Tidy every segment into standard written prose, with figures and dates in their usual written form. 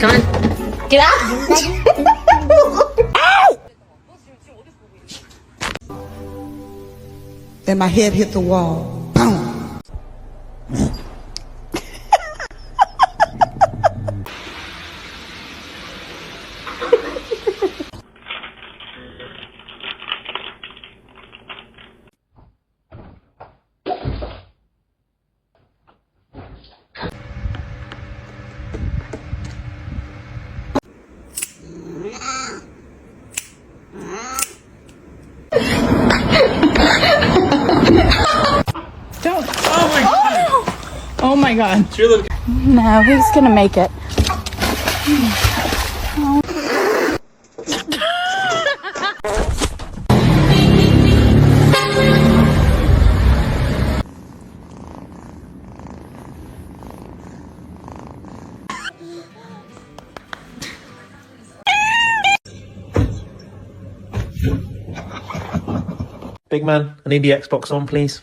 Come on. Get out. Then my head hit the wall. Boom. Don't. Oh my god. Oh my god. No, he's gonna make it. Big man, I need the Xbox on, please.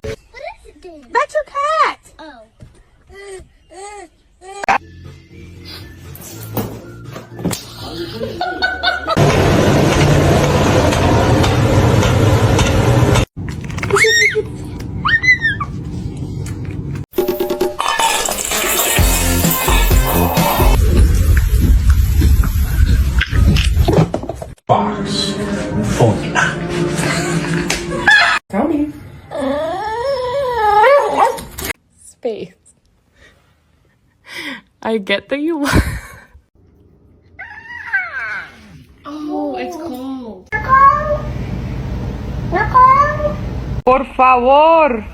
That's your cat. Oh. Box. Formula. Tony. Space. I get that you. Oh, it's cold. Por favor.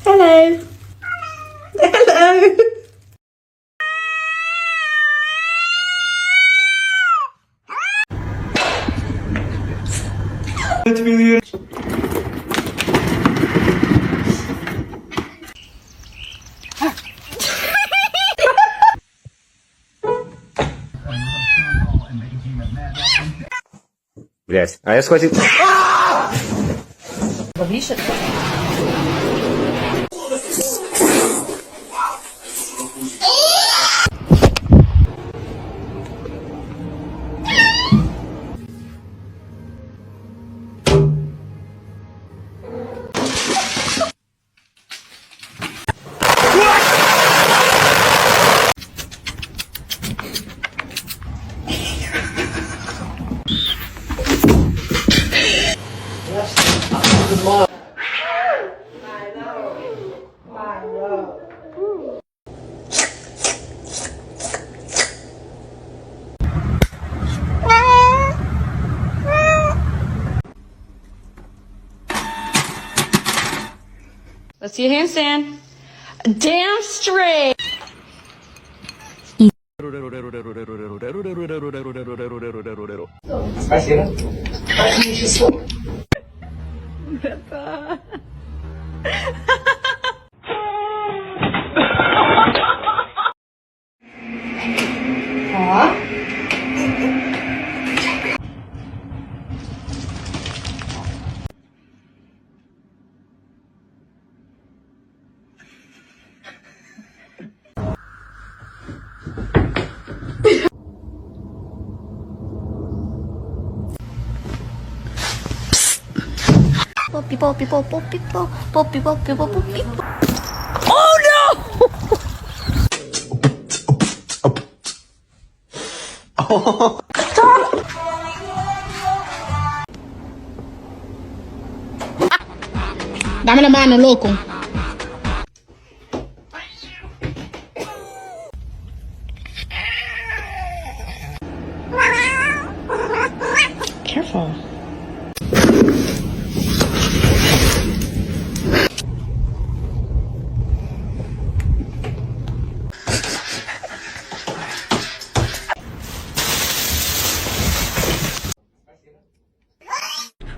Hello. Hello. Блять, а я схватил... Let's see a handstand. Damn straight. Poppy, poppy, poppy, poppy, poppy, poppy, poppy. Oh no! Dame la mano, loco. Careful.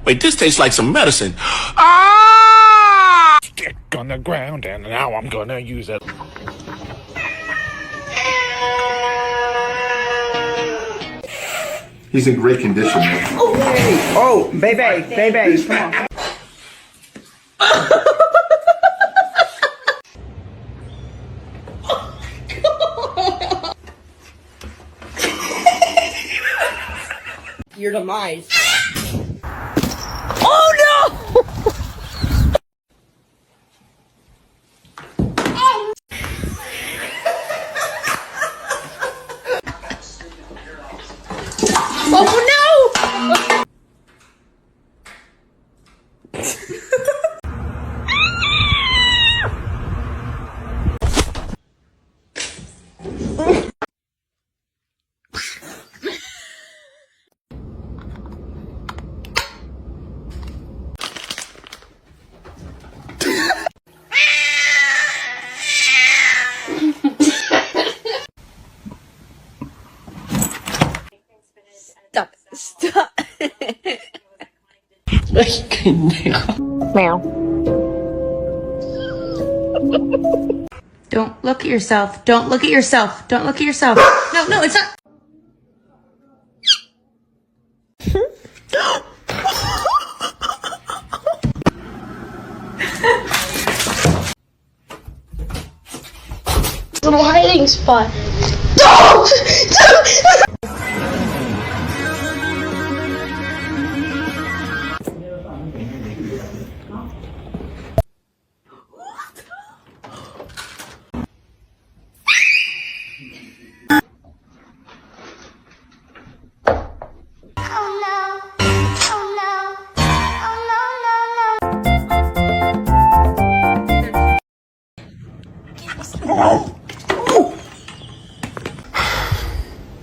Wait, this tastes like some medicine. Ah! Stick on the ground, and now I'm gonna use it. He's in great condition. Oh, baby, come on. Your demise. Oh no! Oh no! Stop. Meow. Don't look at yourself. Don't look at yourself. Don't look at yourself. No, no, it's not. Little hiding spot.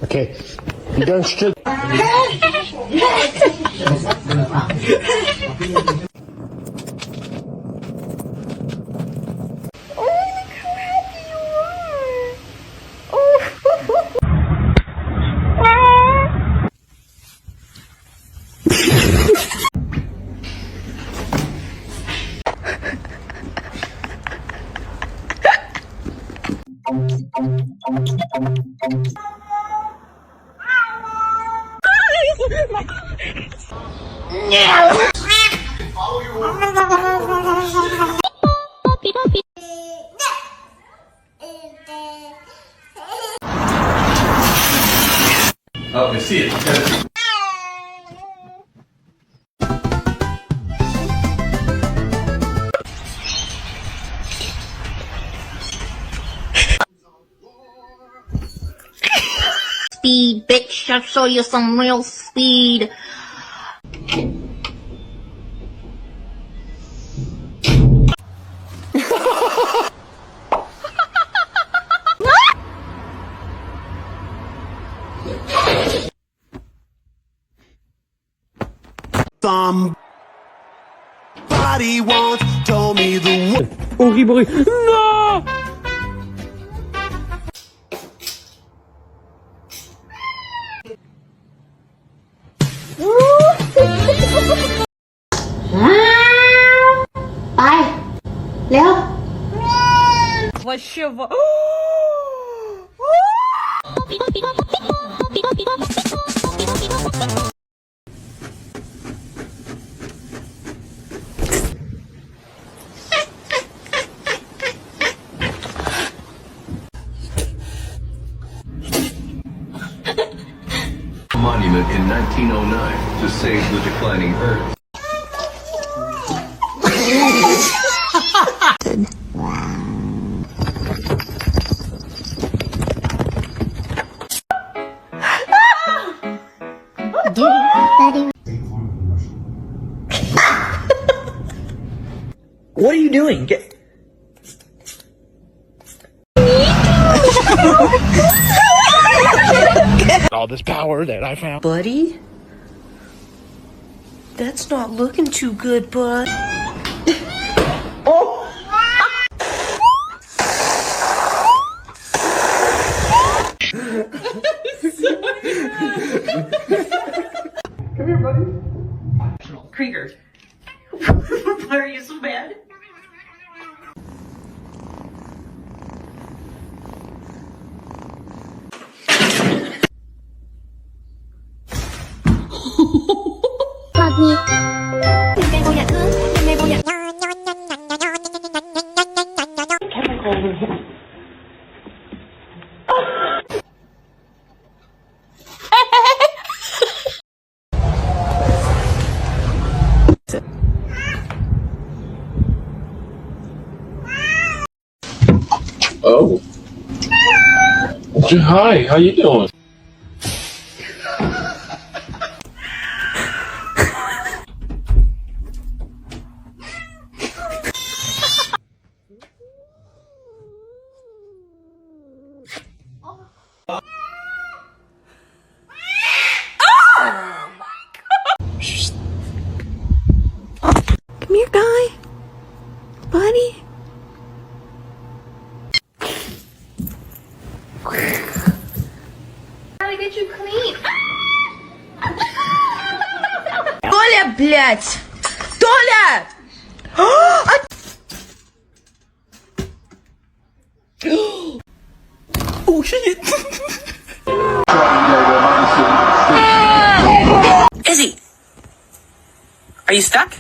Okay, you don't strip. Oh, I see it. Speed, bitch. I'll show you some real speed. Somebody once told me the way. Horrible. No! Bye. Leo. Вообще в... Monument in 1909 to save the declining Earth. What are you doing? Get... All this power that I found. Buddy? That's not looking too good, bud. Oh! Come here, buddy. Krieger. Why are you so bad? Oh. Hi, how you doing? Come here, guy. Buddy. Gotta get you clean. Толя, блядь! Толя! Oh shit! Izzy, are you stuck?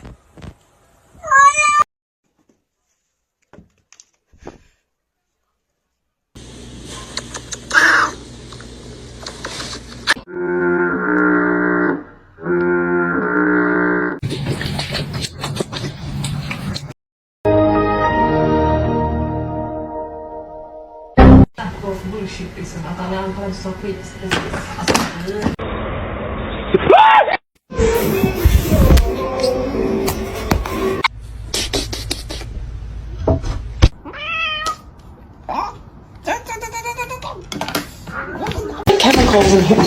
Chemicals in here.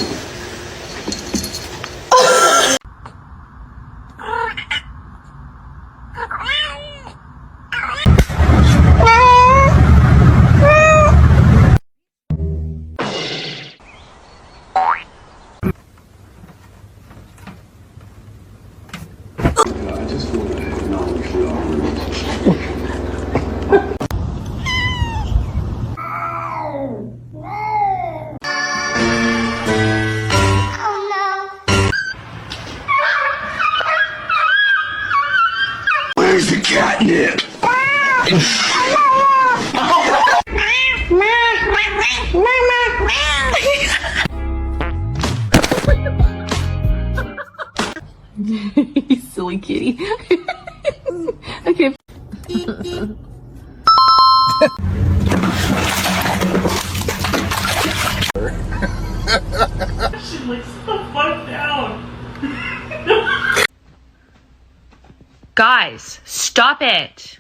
Where's the catnip? Silly kitty. Okay. Guys, stop it.